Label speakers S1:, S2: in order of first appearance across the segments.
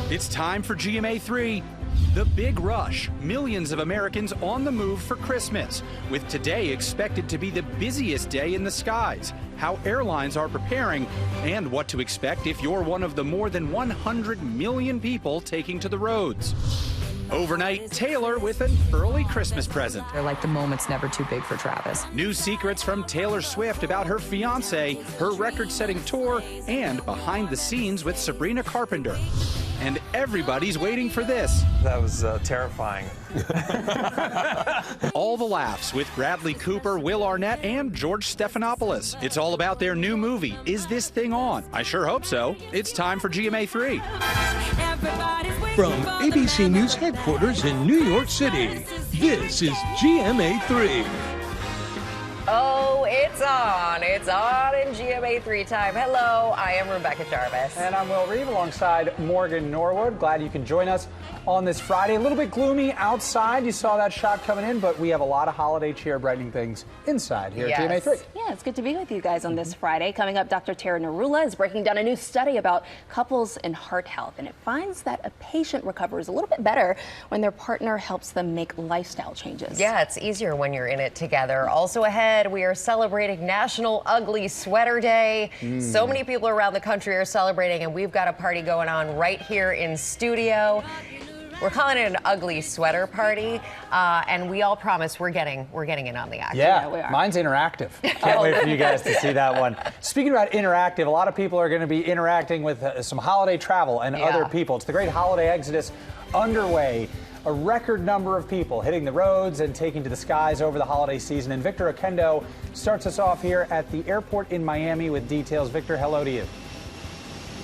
S1: It's time for GMA3. The big rush. Millions of Americans on the move for Christmas, with today expected to be the busiest day in the skies. How airlines are preparing, and what to expect if you're one of the more than 100 million people taking to the roads. Overnight, Taylor with an early Christmas present.
S2: They're like the moment's never too big for Travis.
S1: New secrets from Taylor Swift about her fiancé, her record-setting tour, and behind the scenes with Sabrina Carpenter. And everybody's waiting for this.
S3: That was terrifying.
S1: All the laughs with Bradley Cooper, Will Arnett, and George Stephanopoulos. It's all about their new movie, Is This Thing On? I sure hope so. It's time for GMA3.
S4: From ABC News headquarters in New York City, this is GMA3.
S5: Oh, it's on. It's on in GMA3 time. Hello, I am Rebecca Jarvis.
S6: And I'm Will Reeve alongside Morgan Norwood. Glad you can join us on this Friday. A little bit gloomy outside. You saw that shot coming in, but we have a lot of holiday cheer brightening things inside here at GMA3.
S7: Yeah, it's good to be with you guys on this Friday. Coming up, Dr. Tara Narula is breaking down a new study about couples and heart health, and it finds that a patient recovers a little bit better when their partner helps them make lifestyle changes.
S5: Yeah, it's easier when you're in it together. Also ahead, we are celebrating National Ugly Sweater Day. So many people around the country are celebrating, and we've got a party going on right here in studio. We're calling it an ugly sweater party, and we all promise we're getting in on the action.
S6: Yeah,
S7: we are.
S6: mine's interactive. Can't wait for you guys to see that one. Speaking about interactive, a lot of people are going to be interacting with some holiday travel and other people. It's the great holiday exodus underway. A record number of people hitting the roads and taking to the skies over the holiday season. And Victor Oquendo starts us off here at the airport in Miami with details. Victor, hello to you.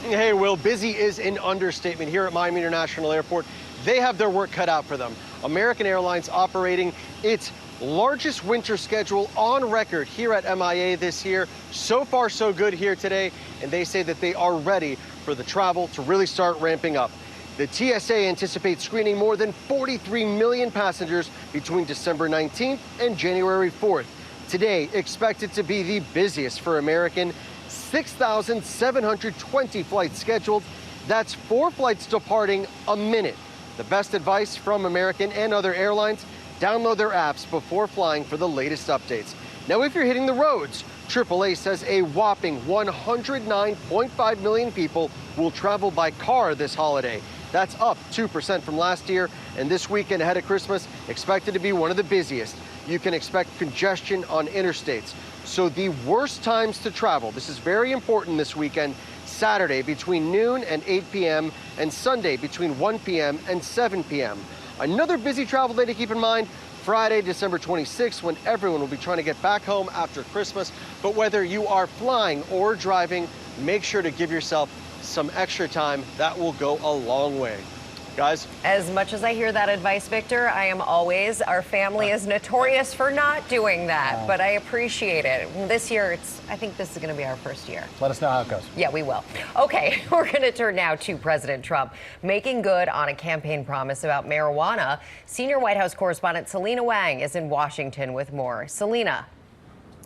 S8: Hey, Will, busy is an understatement here at Miami International Airport. They have their work cut out for them. American Airlines operating its largest winter schedule on record here at MIA this year. So far, so good here today, and they say that they are ready for the travel to really start ramping up. The TSA anticipates screening more than 43 million passengers between December 19th and January 4th. Today, expected to be the busiest for American. 6,720 flights scheduled. That's 4 flights departing a minute. The best advice from American and other airlines, download their apps before flying for the latest updates. Now, if you're hitting the roads, AAA says a whopping 109.5 million people will travel by car this holiday. That's up 2% from last year, and this weekend ahead of Christmas expected to be one of the busiest. You can expect congestion on interstates. So the worst times to travel, this is very important this weekend, Saturday between noon and 8 p.m. and Sunday between 1 p.m. and 7 p.m. Another busy travel day to keep in mind, Friday, December 26th, when everyone will be trying to get back home after Christmas. But whether you are flying or driving, make sure to give yourself some extra time. That will go a long way. Guys?
S5: As much as I hear that advice, Victor, our family is notorious for not doing that, but I appreciate it. This year, I think this is going to be our first year.
S6: Let us know how it goes.
S5: Yeah, we will. Okay, we're going to turn now to President Trump making good on a campaign promise about marijuana. Senior White House correspondent Selena Wang is in Washington with more. Selena.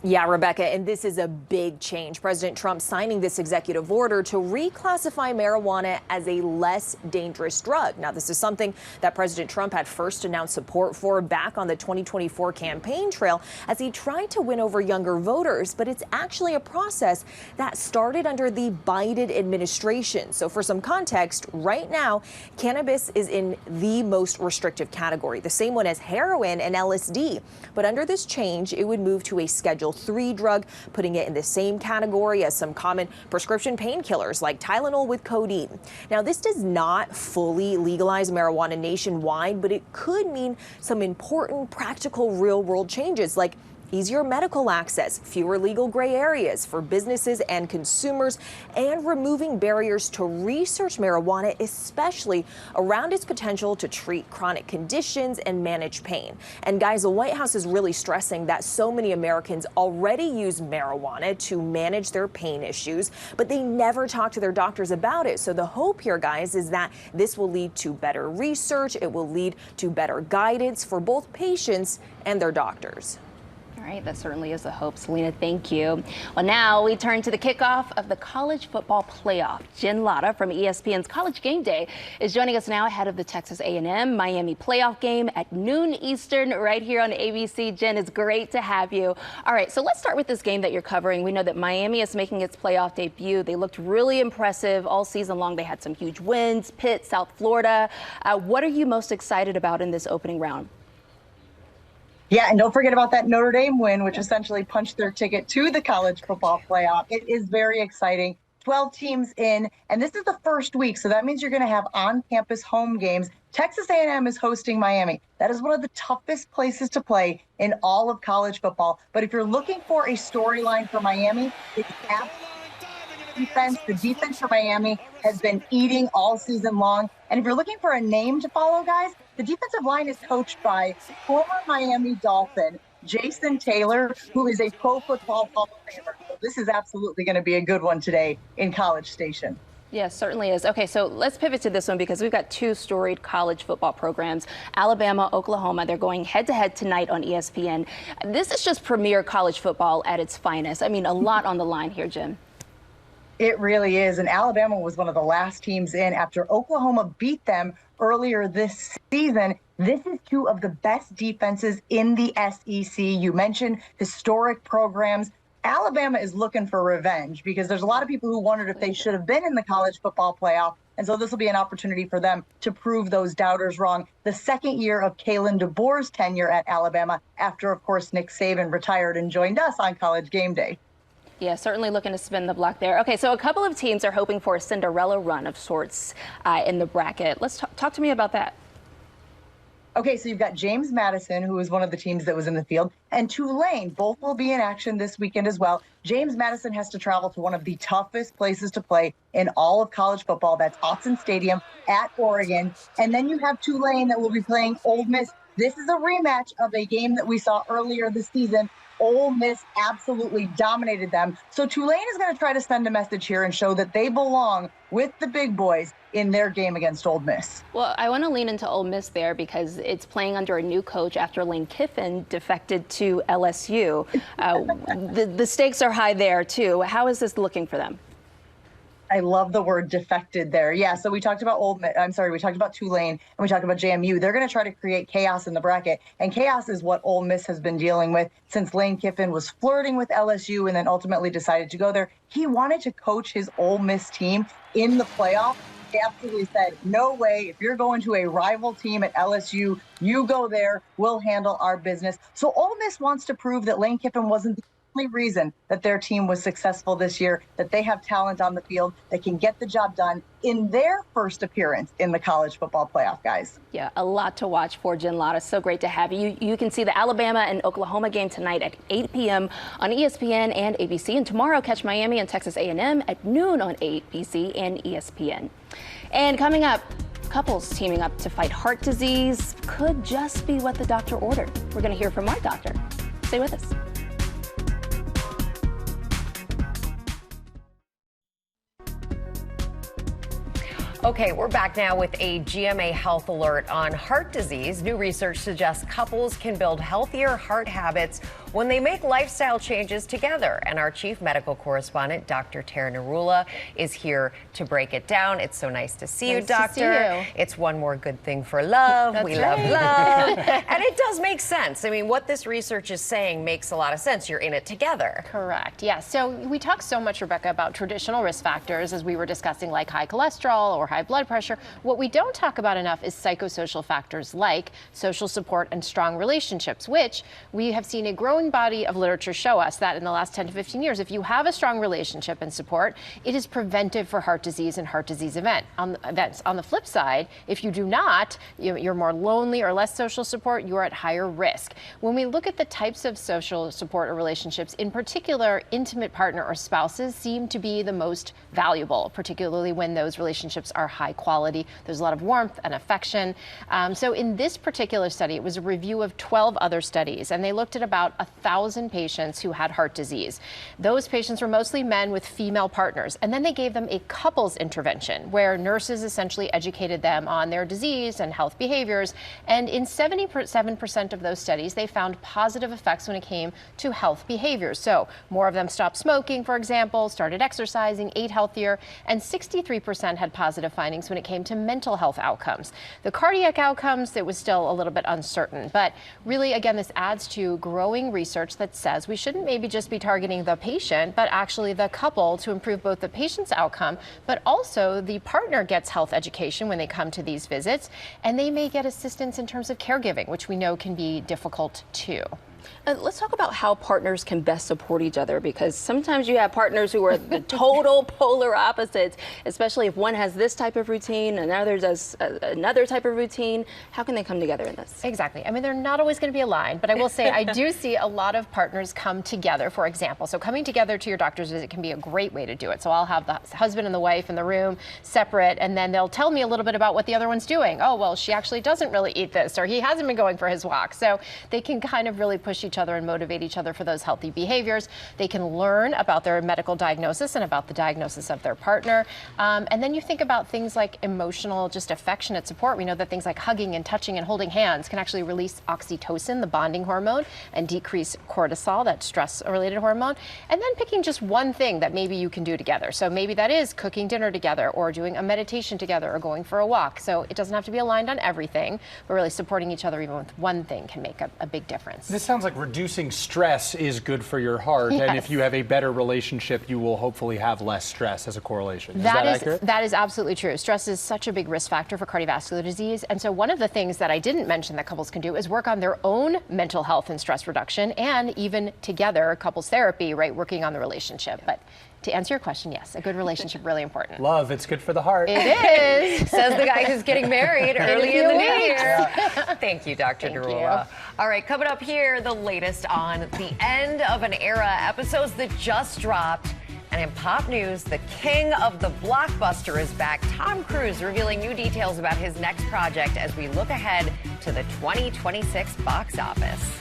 S9: Yeah, Rebecca, and this is a big change. President Trump signing this executive order to reclassify marijuana as a less dangerous drug. Now, this is something that President Trump had first announced support for back on the 2024 campaign trail as he tried to win over younger voters. But it's actually a process that started under the Biden administration. So for some context, right now, cannabis is in the most restrictive category, the same one as heroin and LSD. But under this change, it would move to a Schedule III drug, putting it in the same category as some common prescription painkillers like Tylenol with codeine. Now, this does not fully legalize marijuana nationwide, but it could mean some important, practical, real-world changes like easier medical access, fewer legal gray areas for businesses and consumers, and removing barriers to research marijuana, especially around its potential to treat chronic conditions and manage pain. And guys, the White House is really stressing that so many Americans already use marijuana to manage their pain issues, but they never talk to their doctors about it. So the hope here, guys, is that this will lead to better research. It will lead to better guidance for both patients and their doctors.
S7: All right, that certainly is the hope. Selena, thank you. Well, now we turn to the kickoff of the college football playoff. Jen Latta from ESPN's College Game Day is joining us now ahead of the Texas A&M Miami playoff game at noon Eastern right here on ABC. Jen, it's great to have you. All right, so let's start with this game that you're covering. We know that Miami is making its playoff debut. They looked really impressive all season long. They had some huge wins, Pitt, South Florida. What are you most excited about in this opening round?
S3: Yeah, and don't forget about that Notre Dame win, which essentially punched their ticket to the college football playoff. It is very exciting. 12 teams in, and this is the first week, so that means you're going to have on-campus home games. Texas A&M is hosting Miami. That is one of the toughest places to play in all of college football. But if you're looking for a storyline for Miami, it's absolutely defense. The defense for Miami has been eating all season long. And if you're looking for a name to follow, guys, the defensive line is coached by former Miami Dolphin Jason Taylor, who is a Pro Football Hall of Famer. So this is absolutely going to be a good one today in College Station.
S7: Yes, certainly is. Okay, so let's pivot to this one because we've got two storied college football programs, Alabama, Oklahoma. They're going head-to-head tonight on ESPN. This is just premier college football at its finest. I mean, a lot on the line here, Jim.
S3: It really is. And Alabama was one of the last teams in after Oklahoma beat them earlier this season. This is two of the best defenses in the SEC. You mentioned historic programs. Alabama is looking for revenge because there's a lot of people who wondered if they should have been in the college football playoff. And so this will be an opportunity for them to prove those doubters wrong. The second year of Kalen DeBoer's tenure at Alabama after, of course, Nick Saban retired and joined us on College Game Day.
S7: Yeah, certainly looking to spin the block there. Okay, so a couple of teams are hoping for a Cinderella run of sorts in the bracket. Let's talk to me about that.
S3: Okay, so you've got James Madison, who is one of the teams that was in the field, and Tulane. Both will be in action this weekend as well. James Madison has to travel to one of the toughest places to play in all of college football. That's Autzen Stadium at Oregon. And then you have Tulane that will be playing Ole Miss. This is a rematch of a game that we saw earlier this season. Ole Miss absolutely dominated them. So Tulane is going to try to send a message here and show that they belong with the big boys in their game against Ole Miss.
S7: Well, I want to lean into Ole Miss there because it's playing under a new coach after Lane Kiffin defected to LSU. The stakes are high there, too. How is this looking for them?
S3: I love the word defected there. Yeah, so we talked about we talked about Tulane and we talked about JMU. They're going to try to create chaos in the bracket. And chaos is what Ole Miss has been dealing with since Lane Kiffin was flirting with LSU and then ultimately decided to go there. He wanted to coach his Ole Miss team in the playoff. He absolutely said, no way, if you're going to a rival team at LSU, you go there, we'll handle our business. So Ole Miss wants to prove that Lane Kiffin wasn't the only reason that their team was successful this year, that they have talent on the field that can get the job done in their first appearance in the college football playoff, guys.
S7: Yeah, a lot to watch for, Jen Latta. So great to have you. You can see the Alabama and Oklahoma game tonight at 8 p.m. on ESPN and ABC. And tomorrow, catch Miami and Texas A&M at noon on ABC and ESPN. And coming up, couples teaming up to fight heart disease could just be what the doctor ordered. We're going to hear from our doctor. Stay with us.
S5: Okay, we're back now with a GMA health alert on heart disease. New research suggests couples can build healthier heart habits when they make lifestyle changes together. And our chief medical correspondent, Dr. Tara Narula, is here to break it down. It's so nice to see you, Doctor. It's one more good thing for love. We love love. And it does make sense. I mean, what this research is saying makes a lot of sense. You're in it together.
S10: Correct. Yeah. So we talk so much, Rebecca, about traditional risk factors, as we were discussing, like high cholesterol or high blood pressure. What we don't talk about enough is psychosocial factors like social support and strong relationships, which we have seen a growing body of literature show us that in the last 10 to 15 years, if you have a strong relationship and support, it is preventive for heart disease and heart disease events. On the flip side, if you do not, you're more lonely or less social support, you're at higher risk. When we look at the types of social support or relationships, in particular, intimate partner or spouses seem to be the most valuable, particularly when those relationships are high quality. There's a lot of warmth and affection. So in this particular study, it was a review of 12 other studies, and they looked at about 1,000 patients who had heart disease. Those patients were mostly men with female partners. And then they gave them a couples intervention where nurses essentially educated them on their disease and health behaviors. And in 77% of those studies, they found positive effects when it came to health behaviors. So more of them stopped smoking, for example, started exercising, ate healthier, and 63% had positive findings when it came to mental health outcomes. The cardiac outcomes, it was still a little bit uncertain. But really, again, this adds to growing research that says we shouldn't maybe just be targeting the patient, but actually the couple to improve both the patient's outcome, but also the partner gets health education when they come to these visits, and they may get assistance in terms of caregiving, which we know can be difficult too.
S7: Let's talk about how partners can best support each other, because sometimes you have partners who are the total polar opposites, especially if one has this type of routine and another does another type of routine. How can they come together in this?
S10: Exactly. I mean, they're not always going to be aligned, but I will say I do see a lot of partners come together, for example. So coming together to your doctor's visit can be a great way to do it. So I'll have the husband and the wife in the room separate, and then they'll tell me a little bit about what the other one's doing. Oh, well, she actually doesn't really eat this, or he hasn't been going for his walk. So they can kind of really push each other and motivate each other for those healthy behaviors. They can learn about their medical diagnosis and about the diagnosis of their partner. And then you think about things like emotional, just affectionate support. We know that things like hugging and touching and holding hands can actually release oxytocin, the bonding hormone, and decrease cortisol, that stress-related hormone. And then picking just one thing that maybe you can do together. So maybe that is cooking dinner together, or doing a meditation together, or going for a walk. So it doesn't have to be aligned on everything, but really supporting each other even with one thing can make a big difference.
S6: This sounds like reducing stress is good for your heart,
S10: yes.
S6: And if you have a better relationship, you will hopefully have less stress as a correlation. Is that accurate?
S10: That is absolutely true. Stress is such a big risk factor for cardiovascular disease, and so one of the things that I didn't mention that couples can do is work on their own mental health and stress reduction, and even together, couples therapy, right, working on the relationship. But to answer your question, yes, a good relationship really important.
S6: Love, it's good for the heart.
S10: It is.
S5: Says the guy who's getting married early in the new year.
S6: Yeah.
S5: Thank you, Dr.
S10: Thank
S5: Narula.
S10: you.
S5: All right, coming up here, the latest on the end of an era, episodes that just dropped. And in pop news, the king of the blockbuster is back. Tom Cruise revealing new details about his next project as we look ahead to the 2026 box office.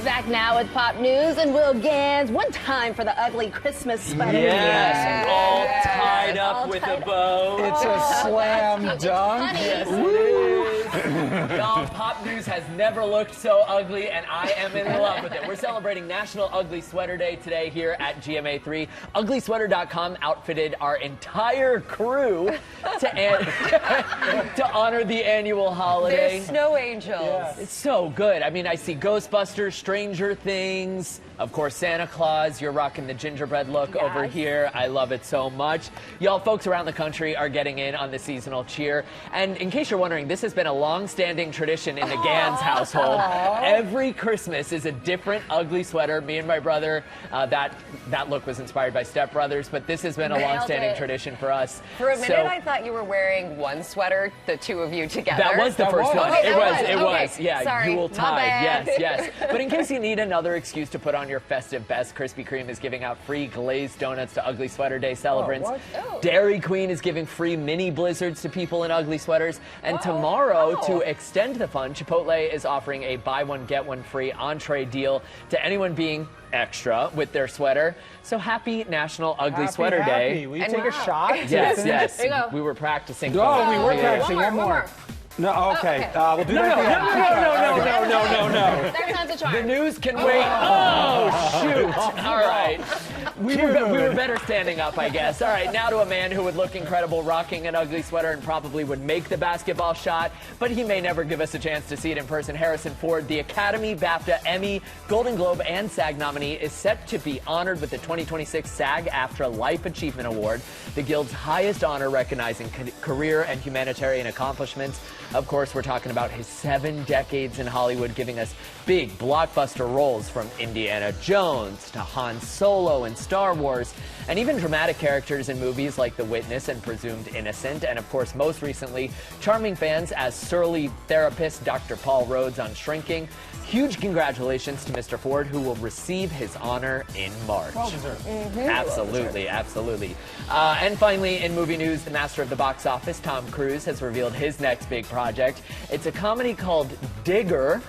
S7: Back now with pop news and Will Gans. One time for the ugly Christmas sweater.
S11: Yes, all tied up with a bow.
S6: It's a slam dunk.
S11: Yes, it is. Y'all, pop news has never looked so ugly, and I am in love with it. We're celebrating National Ugly Sweater Day today here at GMA3. UglySweater.com outfitted our entire crew to honor the annual holiday.
S5: They're snow angels.
S11: Yeah. It's so good. I mean, I see Ghostbusters, Stranger Things, of course, Santa Claus. You're rocking the gingerbread look over here. I love it so much. Y'all, folks around the country are getting in on the seasonal cheer. And in case you're wondering, this has been a long-standing tradition in the Gans household. Every Christmas is a different ugly sweater. Me and my brother, that look was inspired by Step Brothers, but this has been a long-standing tradition for us.
S5: For a minute, I thought you were wearing one sweater, the two of you together.
S11: That was the first one.
S5: Okay,
S11: It was. Yeah,
S5: sorry,
S11: Yule tide.
S5: my bad.
S11: Yes. But in case you need another excuse to put on your festive best, Krispy Kreme is giving out free glazed donuts to Ugly Sweater Day celebrants. Dairy Queen is giving free mini blizzards to people in ugly sweaters. And tomorrow, to extend the fun, Chipotle is offering a buy one, get one free entree deal to anyone being extra with their sweater. So happy National Ugly Sweater Day.
S6: Will you take a shot?
S11: Yes. We were practicing.
S6: Oh, we were practicing. One more. No, okay. We'll do that at the end.
S11: No.
S10: Third time's a charm.
S11: The news can wait. Oh, shoot. All right. We were better standing up, I guess. All right, now to a man who would look incredible rocking an ugly sweater and probably would make the basketball shot, but he may never give us a chance to see it in person. Harrison Ford, the Academy, BAFTA, Emmy, Golden Globe, and SAG nominee, is set to be honored with the 2026 SAG-AFTRA Life Achievement Award, the Guild's highest honor recognizing career and humanitarian accomplishments. Of course, we're talking about his 7 decades in Hollywood, giving us big blockbuster roles from Indiana Jones to Han Solo and Star Star Wars, and even dramatic characters in movies like The Witness and Presumed Innocent, and of course, most recently, charming fans as surly therapist Dr. Paul Rhodes on Shrinking. Huge congratulations to Mr. Ford, who will receive his honor in March.
S6: Well deserved.
S11: Absolutely, absolutely. And finally, in movie news, the master of the box office, Tom Cruise, has revealed his next big project. It's a comedy called Digger,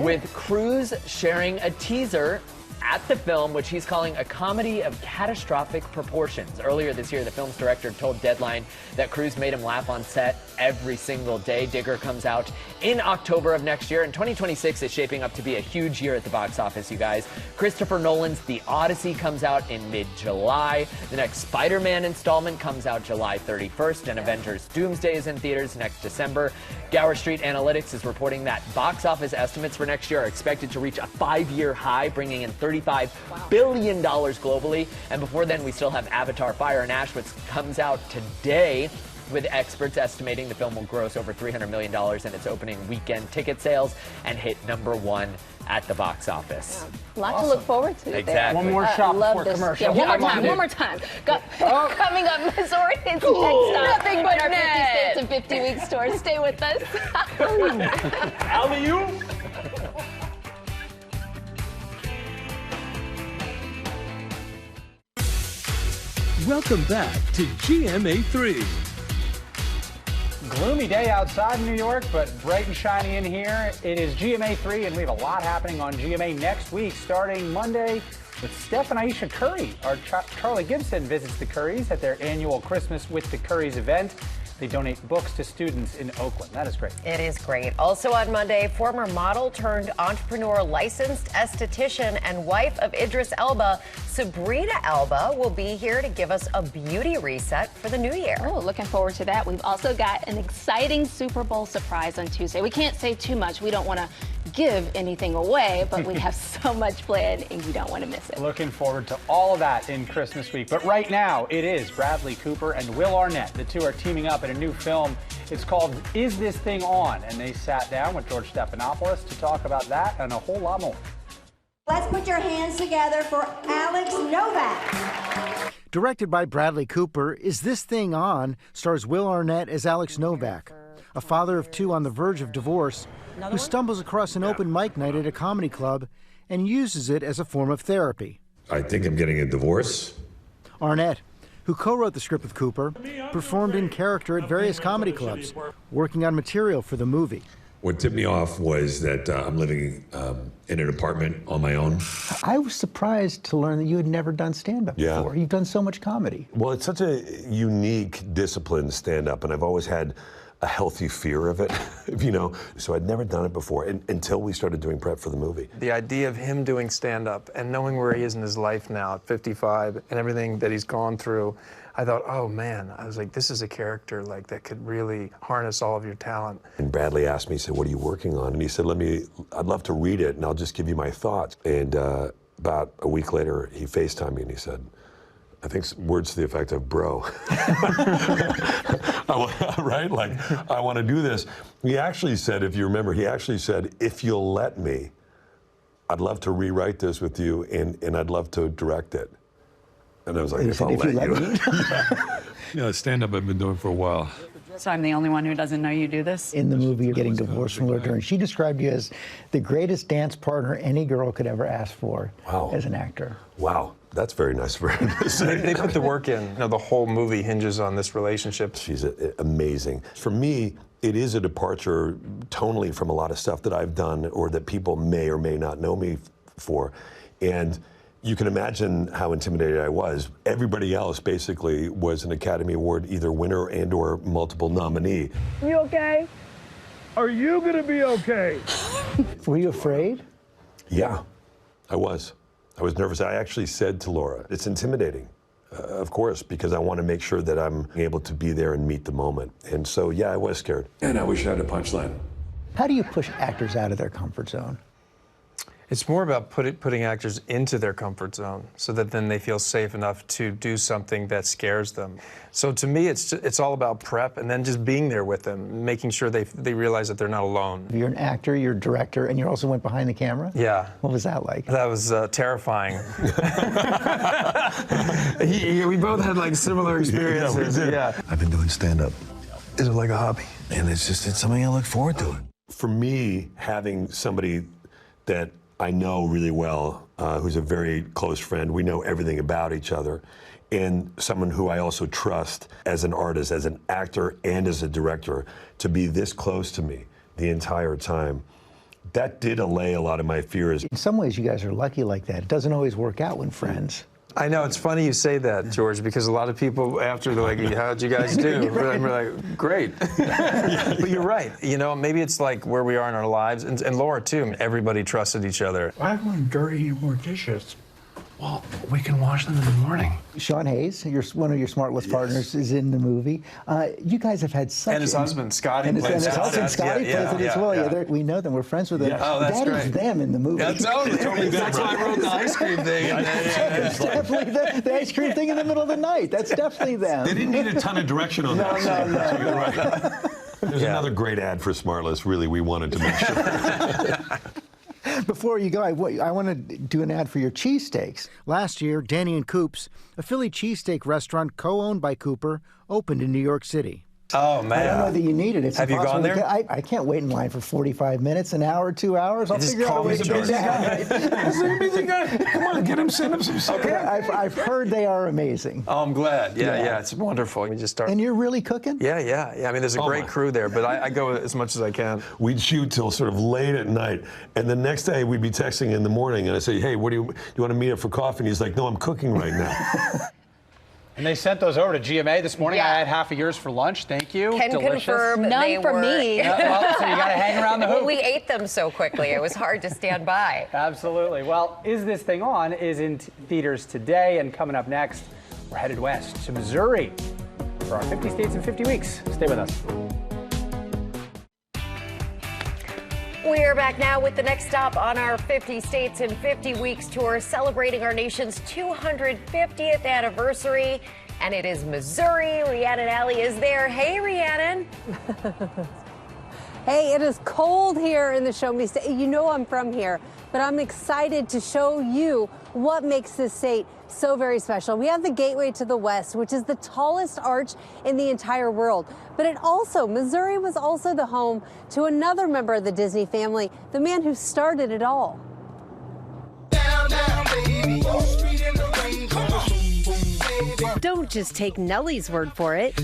S11: with Cruise sharing a teaser at the film, which he's calling a comedy of catastrophic proportions. Earlier this year, the film's director told Deadline that Cruise made him laugh on set every single day. Digger comes out in October of next year, and 2026 is shaping up to be a huge year at the box office, you guys. Christopher Nolan's The Odyssey comes out in mid-July. The next Spider-Man installment comes out July 31st, and Avengers Doomsday is in theaters next December. Gower Street Analytics is reporting that box office estimates for next year are expected to reach a 5-year high, bringing in $35 billion globally. And before then, we still have Avatar: Fire and Ash, which comes out today, with experts estimating the film will gross over $300 million in its opening weekend ticket sales and hit #1 at the box office.
S7: A lot to look forward to.
S11: Exactly.
S7: There.
S6: One more shot before commercial.
S7: Yeah, one more time. Coming up, Missouri is next up.
S5: Nothing but
S7: our 50
S5: net.
S7: States and 50 Weeks tour. Stay with us.
S11: Alley-oop.
S4: Welcome back to GMA3.
S6: Gloomy day outside in New York, but bright and shiny in here. It is GMA3, and we have a lot happening on GMA next week, starting Monday with Steph and Aisha Curry. Our Charlie Gibson visits the Currys at their annual Christmas with the Currys event. They donate books to students in Oakland. That is great.
S5: It is great. Also on Monday, former model turned entrepreneur, licensed esthetician, and wife of Idris Elba, Sabrina Elba, will be here to give us a beauty reset for the new year.
S7: Oh, looking forward to that. We've also got an exciting Super Bowl surprise on Tuesday. We can't say too much. We don't want to give anything away, but we have so much planned and you don't want to miss it.
S6: Looking forward to all of that in Christmas week. But right now, it is Bradley Cooper and Will Arnett. The two are teaming up in a new film. It's called Is This Thing On? And they sat down with George Stephanopoulos to talk about that and a whole lot more.
S12: Let's put your hands together for Alex Novak.
S13: Directed by Bradley Cooper, Is This Thing On? Stars Will Arnett as Alex Novak, a father of two on the verge of divorce, who stumbles across an open mic night at a comedy club and uses it as a form of therapy.
S14: I think I'm getting a divorce.
S13: Arnett, who co-wrote the script with Cooper, performed in character at various comedy clubs, working on material for the movie.
S14: What tipped me off was that I'm living in an apartment on my own.
S15: I was surprised to learn that you had never done stand-up before. You've done so much comedy.
S14: Well, it's such a unique discipline, stand-up, and I've always had a healthy fear of it, you know? So I'd never done it before until we started doing prep for the movie.
S16: The idea of him doing stand-up and knowing where he is in his life now at 55 and everything that he's gone through, I thought, oh man, I was like, this is a character like that could really harness all of your talent.
S14: And Bradley asked me, he said, what are you working on? And he said, I'd love to read it and I'll just give you my thoughts. And about a week later, he FaceTimed me and he said, I think words to the effect of, bro. Right? Like, I want to do this. He actually said, if you remember, he actually said, if you'll let me, I'd love to rewrite this with you and I'd love to direct it. And I was like, if I'll let you. Yeah, stand-up I've been doing for a while.
S17: So I'm the only one who doesn't know you do this?
S15: In the movie, you're getting divorced from Laura Dern. She described you as the greatest dance partner any girl could ever ask for as an actor.
S14: Wow. That's very nice for him to say.
S16: They put the work in. You know, the whole movie hinges on this relationship.
S14: She's amazing. For me, it is a departure tonally from a lot of stuff that I've done or that people may or may not know me for. And you can imagine how intimidated I was. Everybody else basically was an Academy Award either winner and or multiple nominee.
S18: You okay? Are you gonna be okay?
S15: Were you afraid?
S14: Yeah, I was. I was nervous. I actually said to Laura, it's intimidating, of course, because I want to make sure that I'm able to be there and meet the moment. And so, yeah, I was scared. And I wish I had a punchline.
S15: How do you push actors out of their comfort zone?
S16: It's more about putting actors into their comfort zone so that then they feel safe enough to do something that scares them. So to me, it's all about prep and then just being there with them, making sure they realize that they're not alone.
S15: You're an actor, you're a director, and you also went behind the camera?
S16: Yeah.
S15: What was that like?
S16: That was terrifying. We both had like similar experiences. Yeah.
S14: I've been doing stand-up. Is it like a hobby? And it's something I look forward to. For me, having somebody that I know really well, who's a very close friend, we know everything about each other, and someone who I also trust as an artist, as an actor, and as a director, to be this close to me the entire time, that did allay a lot of my fears.
S15: In some ways, you guys are lucky like that. It doesn't always work out when friends.
S16: I know, it's funny you say that, George, because a lot of people after they're like, how'd you guys do? We're like, great. But you're right. You know, maybe it's like where we are in our lives, and Laura too, everybody trusted each other.
S18: I want dirty more dishes. Well, we can wash them in the morning.
S15: Sean Hayes, one of your Smartless partners, is in the movie. You guys have had such...
S16: And his husband, Scotty.
S15: And his husband, Scotty, plays it as well. Yeah. We know them. We're friends with them.
S16: Yeah. Oh, that's
S15: that
S16: great.
S15: Is them in the movie.
S16: That's totally. That's why I wrote the ice cream thing.
S15: It's definitely the ice cream thing in the middle of the night. That's definitely them.
S14: They didn't need a ton of direction on that.
S15: No.
S14: There's another great ad for Smartless, really, we wanted to make sure.
S15: Before you go, I want to do an ad for your cheesesteaks.
S13: Last year, Danny and Coop's, a Philly cheesesteak restaurant co-owned by Cooper, opened in New York City.
S16: Oh, man.
S15: I don't know that you need it. It's
S16: Have you gone there?
S15: I can't wait in line for 45 minutes, an hour, 2 hours. I'll figure out a way to do that.
S14: Come on, get him, send him some stuff.
S15: Okay, I've heard they are amazing.
S16: Oh, I'm glad. Yeah, it's wonderful. We just start.
S15: And you're really cooking?
S16: Yeah. I mean, there's a great crew there, but I go as much as I can.
S14: We'd shoot till sort of late at night, and the next day we'd be texting in the morning, and I say, hey, do you want to meet up for coffee? And he's like, no, I'm cooking right now.
S6: And they sent those over to GMA this morning. I had half of yours for lunch. Thank you.
S5: Can
S6: Delicious.
S5: confirm
S7: None for me.
S6: Well, so you got to hang around the hoop.
S5: Well, we ate them so quickly, it was hard to stand by.
S6: Absolutely. Well, Is This Thing On is in theaters today, and coming up next, we're headed west to Missouri for our 50 States in 50 Weeks. Stay with us.
S5: We are back now with the next stop on our 50 States in 50 Weeks tour, celebrating our nation's 250th anniversary. And it is Missouri. Rhiannon Alley is there. Hey, Rhiannon.
S19: Hey, it is cold here in the Show Me State. You know I'm from here, but I'm excited to show you what makes this state so very special. We have the Gateway to the West, which is the tallest arch in the entire world. But Missouri was also the home to another member of the Disney family, the man who started it all. Don't just take Nellie's word for it.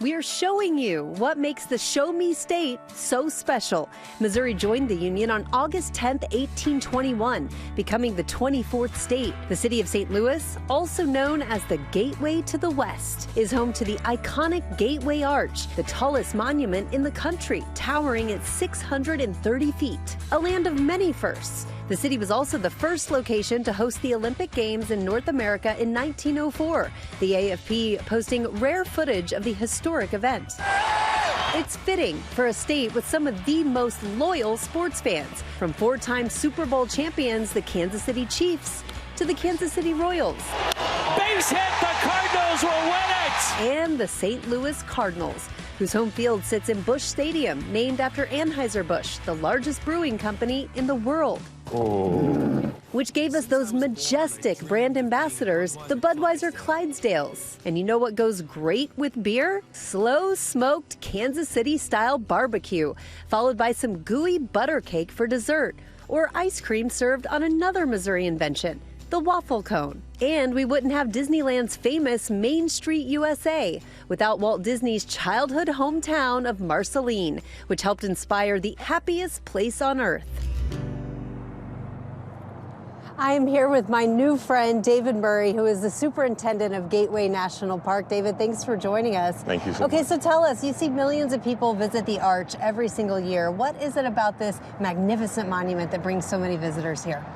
S19: We are showing you what makes the Show Me State so special. Missouri joined the Union on August 10th, 1821, becoming the 24th state. The city of St. Louis, also known as the Gateway to the West, is home to the iconic Gateway Arch, the tallest monument in the country, towering at 630 feet. A land of many firsts. The city was also the first location to host the Olympic Games in North America in 1904, the AFP posting rare footage of the historic event. It's fitting for a state with some of the most loyal sports fans, from four-time Super Bowl champions, the Kansas City Chiefs, to the Kansas City Royals.
S18: Base hit, the Cardinals will win it!
S19: And the St. Louis Cardinals, whose home field sits in Busch Stadium, named after Anheuser-Busch, the largest brewing company in the world. Which gave us those majestic brand ambassadors, the Budweiser Clydesdales. And you know what goes great with beer? Slow smoked Kansas City style barbecue, followed by some gooey butter cake for dessert, or ice cream served on another Missouri invention, the waffle cone. And we wouldn't have Disneyland's famous Main Street USA without Walt Disney's childhood hometown of Marceline, which helped inspire the happiest place on earth. I am here with my new friend, David Murray, who is the superintendent of Gateway National Park. David, thanks for joining us.
S20: Thank you so much.
S19: Okay, so tell us, you see millions of people visit the Arch every single year. What is it about this magnificent monument that brings so many visitors here?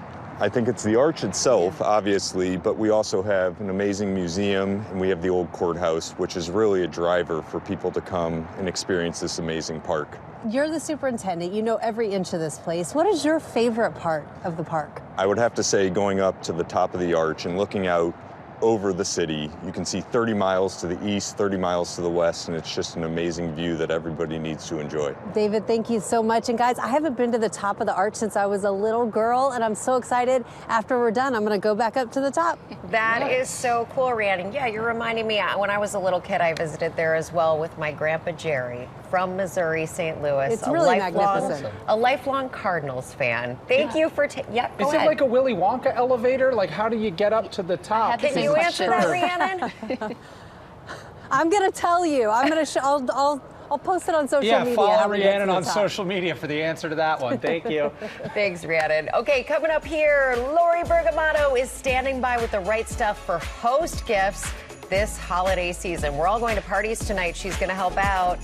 S20: I think it's the arch itself, obviously, but we also have an amazing museum, and we have the old courthouse, which is really a driver for people to come and experience this amazing park.
S19: You're the superintendent. You know every inch of this place. What is your favorite part of the park?
S20: I would have to say going up to the top of the arch and looking out over the city. You can see 30 miles to the east, 30 miles to the west, and it's just an amazing view that everybody needs to enjoy.
S19: David, thank you so much. And guys, I haven't been to the top of the arch since I was a little girl, and I'm so excited. After we're done, I'm going to go back up to the top.
S5: That is so cool, Rhiannon. Yeah, you're reminding me, when I was a little kid, I visited there as well with my grandpa Jerry from Missouri, St. Louis.
S19: It's really magnificent.
S5: A lifelong Cardinals fan. Thank you for, yeah, go
S1: Is
S5: ahead.
S1: it like a Willy Wonka elevator? Like, how do you get up to the top?
S5: Can you answer that, Rhiannon?
S19: I'm going to tell you. I'm going to I'll post it on social media.
S6: Yeah, follow Rhiannon on social media for the answer to that one. Thank you.
S5: Thanks, Rhiannon. Okay, coming up here, Lori Bergamato is standing by with the right stuff for host gifts this holiday season. We're all going to parties tonight. She's going to help out.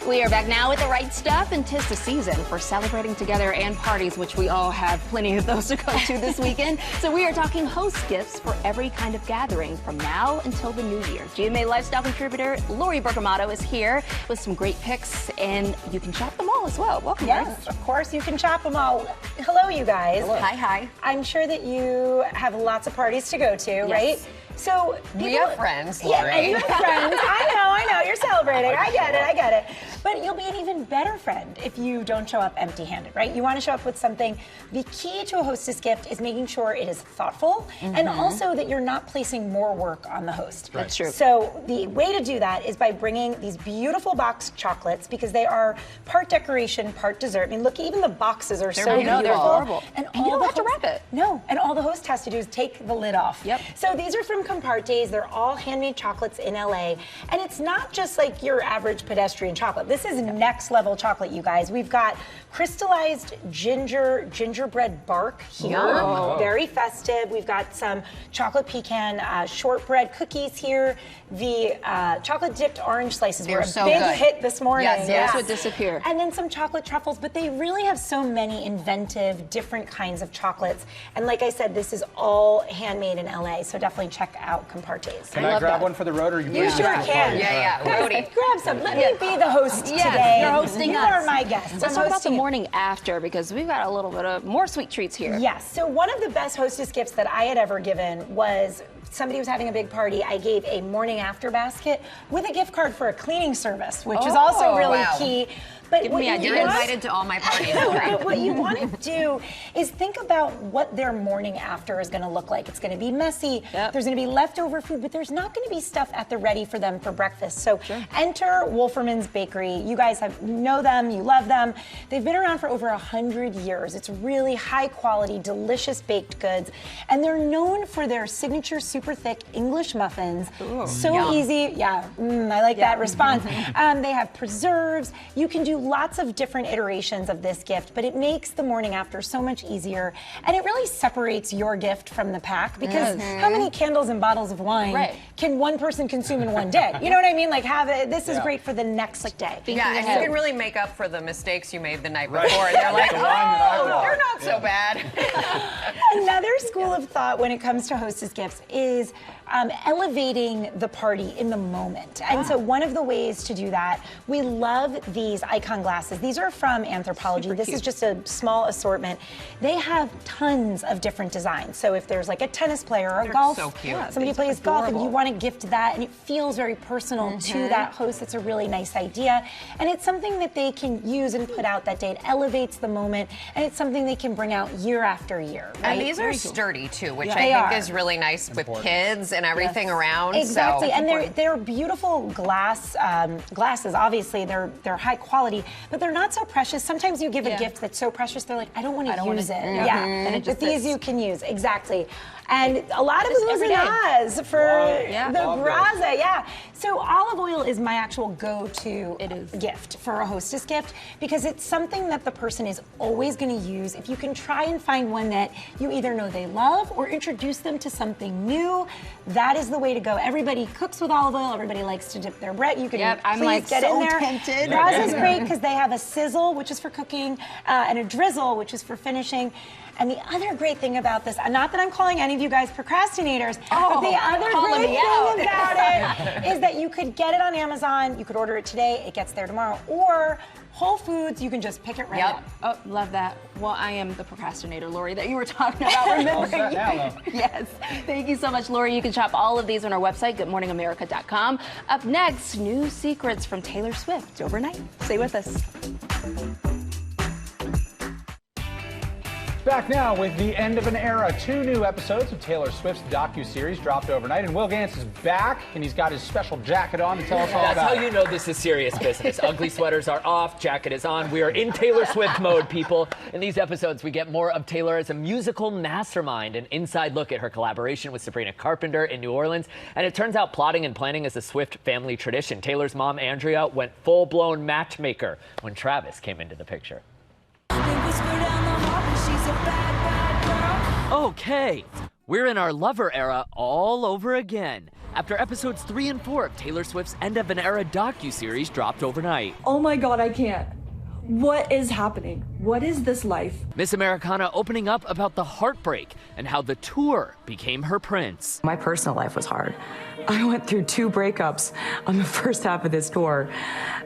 S7: We are back now with the right stuff, and 'tis the season for celebrating together and parties, which we all have plenty of those to go to this weekend. So we are talking host gifts for every kind of gathering from now until the new year. GMA lifestyle contributor Lori Bergamato is here with some great picks, and you can shop them all as well. Welcome,
S21: Yes,
S7: Lori.
S21: of course you can shop them all. Hello, you guys.
S7: Hello. Hi, hi.
S21: I'm sure that you have lots of parties to go to, right? So
S5: We have friends,
S21: Yeah,
S5: Lori.
S21: and you have friends. I know. You're celebrating. I get it. But you'll be an even better friend if you don't show up empty-handed, right? You want to show up with something. The key to a hostess gift is making sure it is thoughtful and also that you're not placing more work on the host.
S7: That's true.
S21: So the way to do that is by bringing these beautiful boxed chocolates because they are part decoration, part dessert. I mean, look, even the boxes are so beautiful.
S7: They're adorable.
S21: And
S7: you don't have to wrap it.
S21: No, and all the host has to do is take the lid off.
S7: Yep.
S21: So these are from Compartes. They're all handmade chocolates in LA. And it's not just like your average pedestrian chocolate. This is next level chocolate, you guys. We've got crystallized gingerbread bark here.
S7: Yum.
S21: Very festive. We've got some chocolate pecan shortbread cookies here. The chocolate dipped orange slices were a
S5: so
S21: big
S5: good.
S21: hit this morning.
S7: Yes, would disappear.
S21: And then some chocolate truffles, but they really have so many inventive, different kinds of chocolates. And like I said, this is all handmade in LA, so definitely check out Compartes.
S6: Can I grab one for the road, or you
S21: You sure can.
S5: Yeah,
S21: Guys,
S5: Rody.
S21: grab some. Let me be the host today.
S7: You're hosting
S21: You
S7: us.
S21: are my guest.
S7: Let's talk about the morning after, because we've got a little bit of more sweet treats here.
S21: Yes. So one of the best hostess gifts that I had ever given was somebody was having a big party. I gave a morning after basket with a gift card for a cleaning service, which is also really key. But
S5: You're invited to all my parties.
S21: But what you want to do is think about what their morning after is going to look like. It's going to be messy.
S7: Yep.
S21: There's going to be leftover food, but there's not going to be stuff at the ready for them for breakfast. So enter Wolferman's Bakery. You guys know them. You love them. They've been around for over 100 years. It's really high quality, delicious baked goods. And they're known for their signature super thick English muffins.
S7: Ooh,
S21: so
S7: yum.
S21: easy. Yeah, I like that response. They have preserves. You can do lots of different iterations of this gift, but it makes the morning after so much easier. And it really separates your gift from the pack because how many candles and bottles of wine can one person consume in one day? You know what I mean? Like this is great for the next day.
S5: Yeah, and you can really make up for the mistakes you made the night before. They're like, oh, you're not so bad.
S21: Another school of thought when it comes to hostess gifts is elevating the party in the moment. And so one of the ways to do that, we love these icon glasses. These are from Anthropology. This is just a small assortment. They have tons of different designs. So if there's like a tennis player or a golf,
S5: so cute.
S21: somebody plays golf and you want to gift that and it feels very personal to that host, it's a really nice idea. And it's something that they can use and put out that day. It elevates the moment and it's something they can bring out year after year. Right?
S5: And these are sturdy too, which
S21: They
S5: I think
S21: are.
S5: is really nice with kids and everything around.
S21: Exactly,
S5: So.
S21: and they're beautiful glasses. Obviously, they're high quality, but they're not so precious. Sometimes you give a gift that's so precious, they're like, I don't want to use it.
S7: And it
S21: but
S7: just
S21: these
S7: fits.
S21: you can use exactly. And a lot of us Nas for the graza. Yeah. So olive oil is my actual go-to gift for a hostess gift because it's something that the person is always going to use. If you can try and find one that you either know they love or introduce them to something new, that is the way to go. Everybody cooks with olive oil. Everybody likes to dip their bread. You can
S7: I'm
S21: please
S7: like
S21: get
S7: so
S21: in there.
S7: tempted.
S21: Graza is great because they have a sizzle, which is for cooking, and a drizzle, which is for finishing. And the other great thing about this, not that I'm calling any of you guys procrastinators, but the other great thing about it is that you could get it on Amazon, you could order it today, it gets there tomorrow, or Whole Foods, you can just pick it right up.
S7: Oh, love that. Well, I am the procrastinator, Lori, that you were talking about. Remembering. Yes. Thank you so much, Lori. You can shop all of these on our website, goodmorningamerica.com. Up next, new secrets from Taylor Swift overnight. Stay with us.
S1: Back now with the end of an era. 2 new episodes of Taylor Swift's docuseries dropped overnight, and Will Gantz is back, and he's got his special jacket on to tell us all about it.
S11: That's how you know this is serious business. Ugly sweaters are off, jacket is on. We are in Taylor Swift mode, people. In these episodes, we get more of Taylor as a musical mastermind, an inside look at her collaboration with Sabrina Carpenter in New Orleans. And it turns out plotting and planning is a Swift family tradition. Taylor's mom, Andrea, went full-blown matchmaker when Travis came into the picture. Okay, we're in our lover era all over again. After episodes 3 and 4 of Taylor Swift's End of an Era docuseries dropped overnight.
S2: Oh my God, I can't. What is happening? What is this life?
S11: Miss Americana opening up about the heartbreak and how the tour became her prince.
S22: My personal life was hard. I went through 2 breakups on the first half of this tour,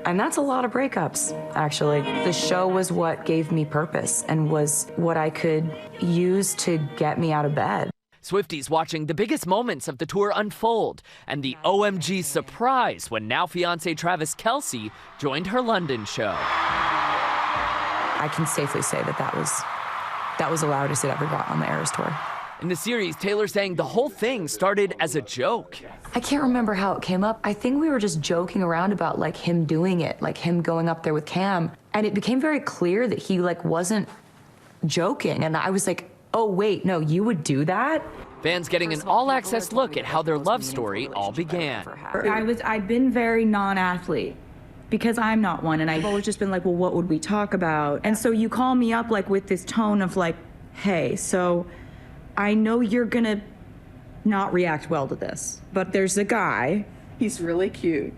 S22: and that's a lot of breakups, actually. The show was what gave me purpose and was what I could use to get me out of bed.
S11: Swifties watching the biggest moments of the tour unfold and the OMG surprise when now fiancé Travis Kelce joined her London show.
S22: I can safely say that was the loudest it ever got on the Eras tour.
S11: In the series, Taylor saying the whole thing started as a joke.
S22: I can't remember how it came up. I think we were just joking around about like him doing it, like him going up there with Cam. And it became very clear that he like wasn't joking. And I was like, oh wait, no, you would do that?
S11: Fans getting an all-access look at how their love story all began.
S2: I've been very non-athlete because I'm not one. And I've always just been like, well, what would we talk about? And so you call me up like with this tone of like, hey, so I know you're gonna not react well to this, but there's a guy, he's really cute.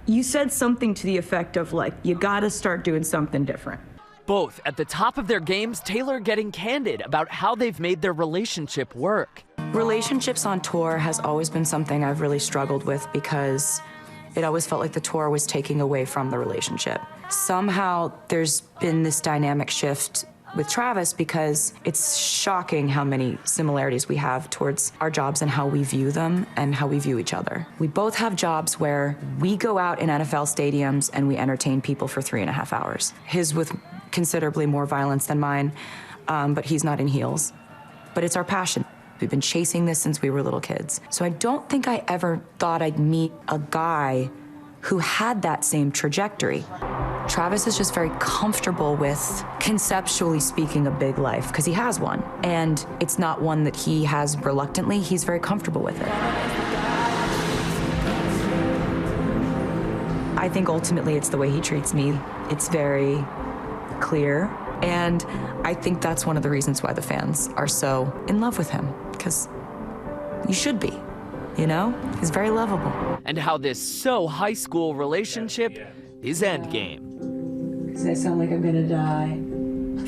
S2: You said something to the effect of like, you gotta start doing something different.
S11: Both at the top of their games, Taylor getting candid about how they've made their relationship work.
S22: Relationships on tour has always been something I've really struggled with because it always felt like the tour was taking away from the relationship. Somehow there's been this dynamic shift with Travis because it's shocking how many similarities we have towards our jobs and how we view them and how we view each other. We both have jobs where we go out in NFL stadiums and we entertain people for 3.5 hours. His with considerably more violence than mine, but he's not in heels. But it's our passion. We've been chasing this since we were little kids. So I don't think I ever thought I'd meet a guy who had that same trajectory. Travis is just very comfortable with, conceptually speaking, a big life, because he has one. And it's not one that he has reluctantly, he's very comfortable with it. I think ultimately it's the way he treats me. It's very clear. And I think that's one of the reasons why the fans are so in love with him, because you should be, you know? He's very lovable.
S11: And how this so high school relationship is endgame.
S2: Does that sound like I'm gonna die?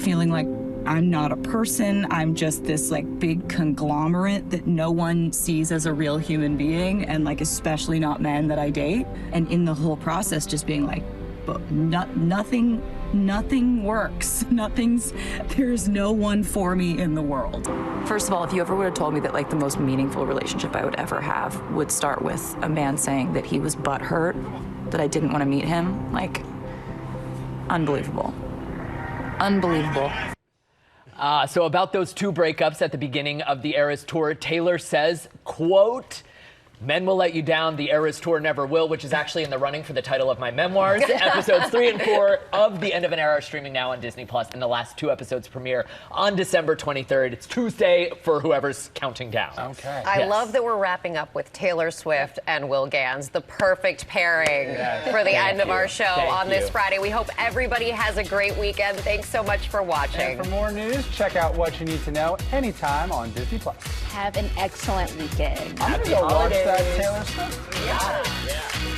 S2: Feeling like I'm not a person, I'm just this like big conglomerate that no one sees as a real human being, and like especially not men that I date. And in the whole process just being like, but nothing works. There's no one for me in the world.
S22: First of all, if you ever would have told me that like the most meaningful relationship I would ever have would start with a man saying that he was butthurt, that I didn't want to meet him, like, unbelievable. Unbelievable.
S11: So about those 2 breakups at the beginning of the Eras tour, Taylor says, quote, Men Will Let You Down, The Eras Tour Never Will, which is actually in the running for the title of my memoirs. Episodes 3 and 4 of The End of an Era are streaming now on Disney+, and the last 2 episodes premiere on December 23rd. It's Tuesday for whoever's counting down.
S6: Okay.
S5: I love that we're wrapping up with Taylor Swift and Will Gans, the perfect pairing for the end of our show on this Friday. We hope everybody has a great weekend. Thanks so much for watching.
S6: And for more news, check out What You Need to Know anytime on Disney+.
S7: Have an excellent weekend.
S6: I'm going to go watch that Taylor Swift.
S11: Yeah.